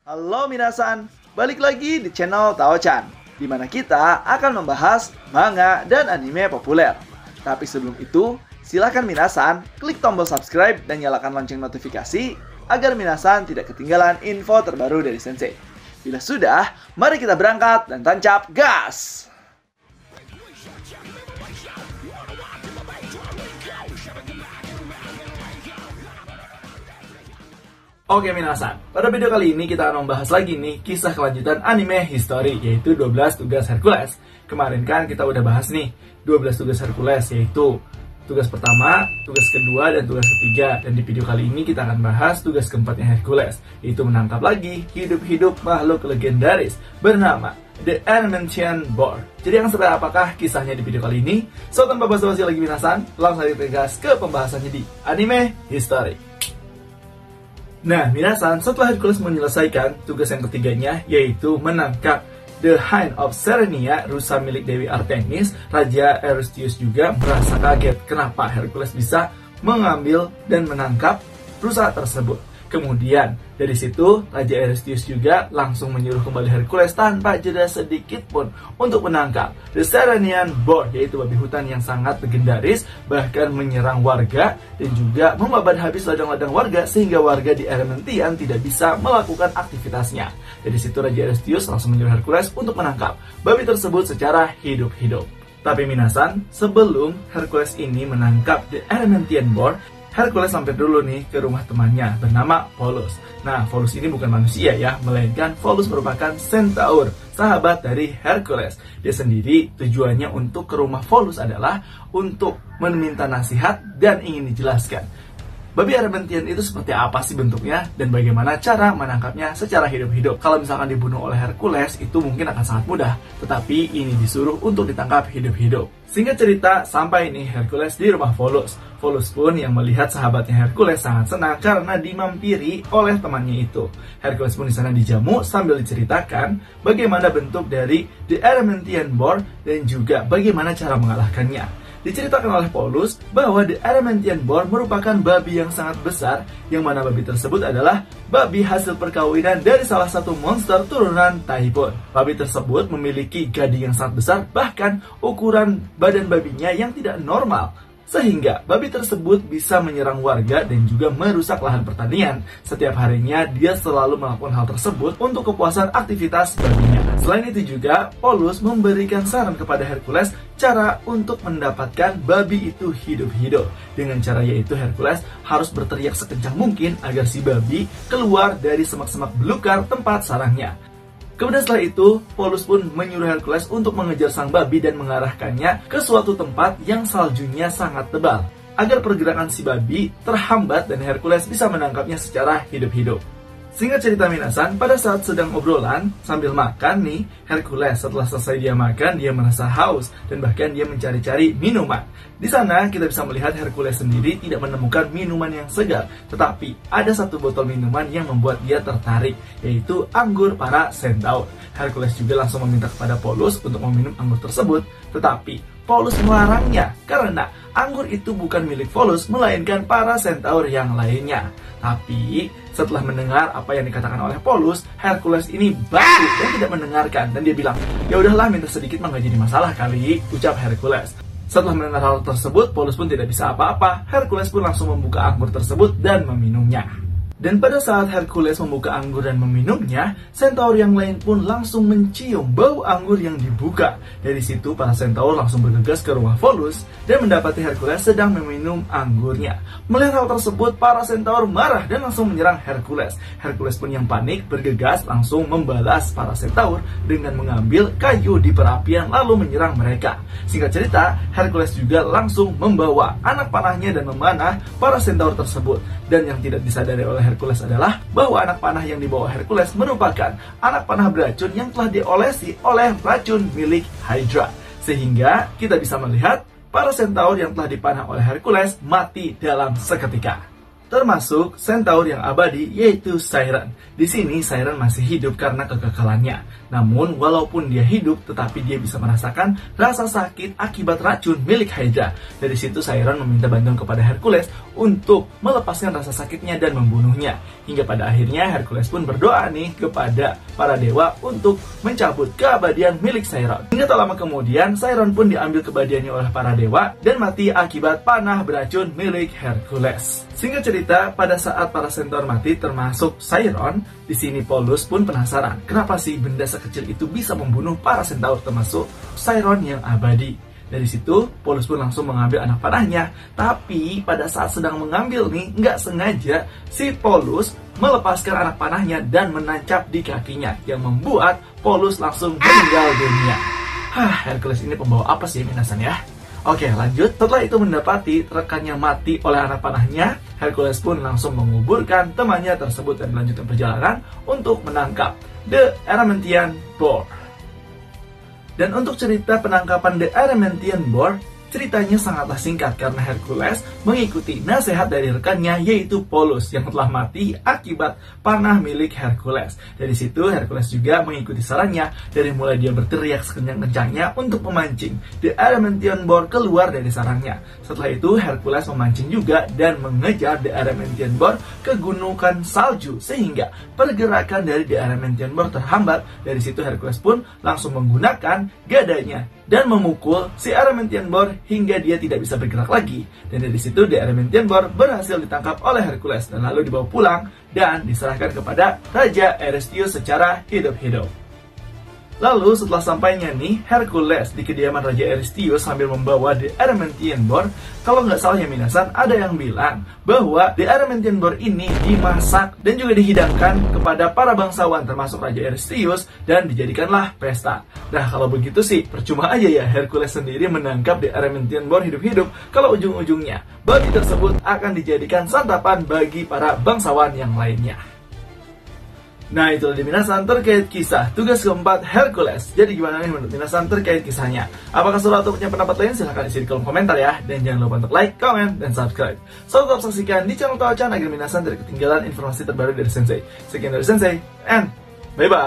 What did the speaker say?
Halo minasan, balik lagi di channel Tao-chan, di mana kita akan membahas manga dan anime populer. Tapi sebelum itu, silakan minasan klik tombol subscribe dan nyalakan lonceng notifikasi agar minasan tidak ketinggalan info terbaru dari Sensei. Bila sudah, mari kita berangkat dan tancap gas! Oke minasan, pada video kali ini kita akan membahas lagi nih kisah kelanjutan anime history, yaitu 12 tugas Hercules. Kemarin kan kita udah bahas nih 12 tugas Hercules, yaitu tugas pertama, tugas kedua, dan tugas ketiga. Dan di video kali ini kita akan bahas tugas keempatnya Hercules, yaitu menangkap lagi hidup-hidup makhluk legendaris bernama The Adamantian Boar. Jadi yang seperti apakah kisahnya di video kali ini? So tanpa basa-basi lagi minasan, langsung saja tegas ke pembahasannya di anime history. Nah, minasan, setelah Hercules menyelesaikan tugas yang ketiganya, yaitu menangkap The Hind of Serenia, rusa milik Dewi Artemis, Raja Eurystheus juga merasa kaget kenapa Hercules bisa mengambil dan menangkap rusa tersebut. Kemudian, dari situ, Raja Eurystheus juga langsung menyuruh kembali Hercules tanpa jeda sedikit pun untuk menangkap The Serenian Boar, yaitu babi hutan yang sangat legendaris, bahkan menyerang warga dan juga membabat habis ladang-ladang warga sehingga warga di Adamantian tidak bisa melakukan aktivitasnya. Dari situ Raja Eurystheus langsung menyuruh Hercules untuk menangkap babi tersebut secara hidup-hidup. Tapi minasan, sebelum Hercules ini menangkap The Adamantian Boar, Hercules sampai dulu nih ke rumah temannya bernama Pholus. Nah, Pholus ini bukan manusia ya, melainkan Pholus merupakan centaur, sahabat dari Hercules. Dia sendiri tujuannya untuk ke rumah Pholus adalah untuk meminta nasihat dan ingin dijelaskan babi Adamantian itu seperti apa sih bentuknya dan bagaimana cara menangkapnya secara hidup-hidup. Kalau misalkan dibunuh oleh Hercules itu mungkin akan sangat mudah, tetapi ini disuruh untuk ditangkap hidup-hidup. Singkat cerita, sampai nih Hercules di rumah Pholus. Pholus pun yang melihat sahabatnya Hercules sangat senang karena dimampiri oleh temannya itu. Hercules pun di sana dijamu sambil diceritakan bagaimana bentuk dari The Adamantian Boar dan juga bagaimana cara mengalahkannya. Diceritakan oleh Pholus bahwa The Adamantian Boar merupakan babi yang sangat besar, yang mana babi tersebut adalah babi hasil perkawinan dari salah satu monster turunan Typhon. Babi tersebut memiliki gading yang sangat besar, bahkan ukuran badan babinya yang tidak normal, sehingga babi tersebut bisa menyerang warga dan juga merusak lahan pertanian. Setiap harinya dia selalu melakukan hal tersebut untuk kepuasan aktivitas babinya. Selain itu juga, Pholus memberikan saran kepada Hercules cara untuk mendapatkan babi itu hidup-hidup. Dengan cara yaitu Hercules harus berteriak sekencang mungkin agar si babi keluar dari semak-semak belukar tempat sarangnya. Kemudian setelah itu, Pholus pun menyuruh Hercules untuk mengejar sang babi dan mengarahkannya ke suatu tempat yang saljunya sangat tebal, agar pergerakan si babi terhambat dan Hercules bisa menangkapnya secara hidup-hidup. Singkat cerita minasan, pada saat sedang obrolan sambil makan nih, Hercules setelah selesai dia makan, dia merasa haus dan bahkan dia mencari-cari minuman. Di sana kita bisa melihat Hercules sendiri tidak menemukan minuman yang segar, tetapi ada satu botol minuman yang membuat dia tertarik, yaitu anggur para centaur. Hercules juga langsung meminta kepada Pholus untuk meminum anggur tersebut, tetapi Pholus melarangnya karena anggur itu bukan milik Pholus, melainkan para centaur yang lainnya. Tapi setelah mendengar apa yang dikatakan oleh Pholus, Hercules ini batu dan tidak mendengarkan, dan dia bilang, ya udahlah, minta sedikit mah gak jadi masalah kali, ucap Hercules. Setelah mendengar hal tersebut, Pholus pun tidak bisa apa-apa. Hercules pun langsung membuka anggur tersebut dan meminumnya. Dan pada saat Hercules membuka anggur dan meminumnya, centaur yang lain pun langsung mencium bau anggur yang dibuka. Dari situ para centaur langsung bergegas ke rumah Pholus dan mendapati Hercules sedang meminum anggurnya. Melihat hal tersebut, para centaur marah dan langsung menyerang Hercules. Hercules pun yang panik bergegas langsung membalas para centaur dengan mengambil kayu di perapian lalu menyerang mereka. Singkat cerita, Hercules juga langsung membawa anak panahnya dan memanah para centaur tersebut. Dan yang tidak disadari oleh Hercules adalah bahwa anak panah yang dibawa Hercules merupakan anak panah beracun yang telah diolesi oleh racun milik Hydra. Sehingga kita bisa melihat para centaur yang telah dipanah oleh Hercules mati dalam seketika. termasuk centaur yang abadi yaitu Chiron. Di sini Chiron masih hidup karena kekekalannya. Namun walaupun dia hidup, tetapi dia bisa merasakan rasa sakit akibat racun milik Hydra. Dari situ Chiron meminta bantuan kepada Hercules untuk melepaskan rasa sakitnya dan membunuhnya. Hingga pada akhirnya Hercules pun berdoa nih kepada para dewa untuk mencabut keabadian milik Chiron. Hingga tak lama kemudian Chiron pun diambil keabadiannya oleh para dewa dan mati akibat panah beracun milik Hercules. Singkat cerita, pada saat para centaur mati termasuk Chiron, di sini Polus pun penasaran kenapa sih benda sekecil itu bisa membunuh para centaur termasuk Chiron yang abadi. Dari situ, Polus pun langsung mengambil anak panahnya. Tapi pada saat sedang mengambil nih, nggak sengaja si Polus melepaskan anak panahnya dan menancap di kakinya, yang membuat Polus langsung meninggal dunia. Hercules ini pembawa apa sih Minasan ya? Oke, lanjut. Setelah itu mendapati rekannya mati oleh anak panahnya, Hercules pun langsung menguburkan temannya tersebut dan melanjutkan perjalanan untuk menangkap The Adamantine Boar. Dan untuk cerita penangkapan The Adamantine Boar, ceritanya sangatlah singkat karena Hercules mengikuti nasihat dari rekannya yaitu Polus yang telah mati akibat panah milik Hercules. Dari situ Hercules juga mengikuti sarannya dari mulai dia berteriak sekencang-kencangnya untuk memancing The Adamantine Boar keluar dari sarangnya. Setelah itu Hercules memancing juga dan mengejar The Adamantine Boar ke gunungan salju sehingga pergerakan dari The Adamantine Boar terhambat. Dari situ Hercules pun langsung menggunakan gadanya dan memukul si Adamantine Boar hingga dia tidak bisa bergerak lagi. Dan dari situ The Adamantine Boar berhasil ditangkap oleh Hercules dan lalu dibawa pulang dan diserahkan kepada Raja Eurystheus secara hidup-hidup. Lalu setelah sampainya nih Hercules di kediaman Raja Eurystheus sambil membawa The Adamantine Boar, kalau nggak salah ya Minasan, ada yang bilang bahwa The Adamantine Boar ini dimasak dan juga dihidangkan kepada para bangsawan termasuk Raja Eurystheus dan dijadikanlah pesta. Nah kalau begitu sih percuma aja ya Hercules sendiri menangkap The Adamantine Boar hidup-hidup kalau ujung-ujungnya babi tersebut akan dijadikan santapan bagi para bangsawan yang lainnya. Nah itu tadi Minasan terkait kisah tugas keempat Hercules. Jadi gimana nih menurut Minasan terkait kisahnya? Apakah seru atau punya pendapat lain? Silahkan isi di kolom komentar ya. Dan jangan lupa untuk like, comment, dan subscribe. Selalu tetap saksikan di channel Taochan agar Minasan tidak ketinggalan informasi terbaru dari Sensei. Sekian dari Sensei, and bye-bye.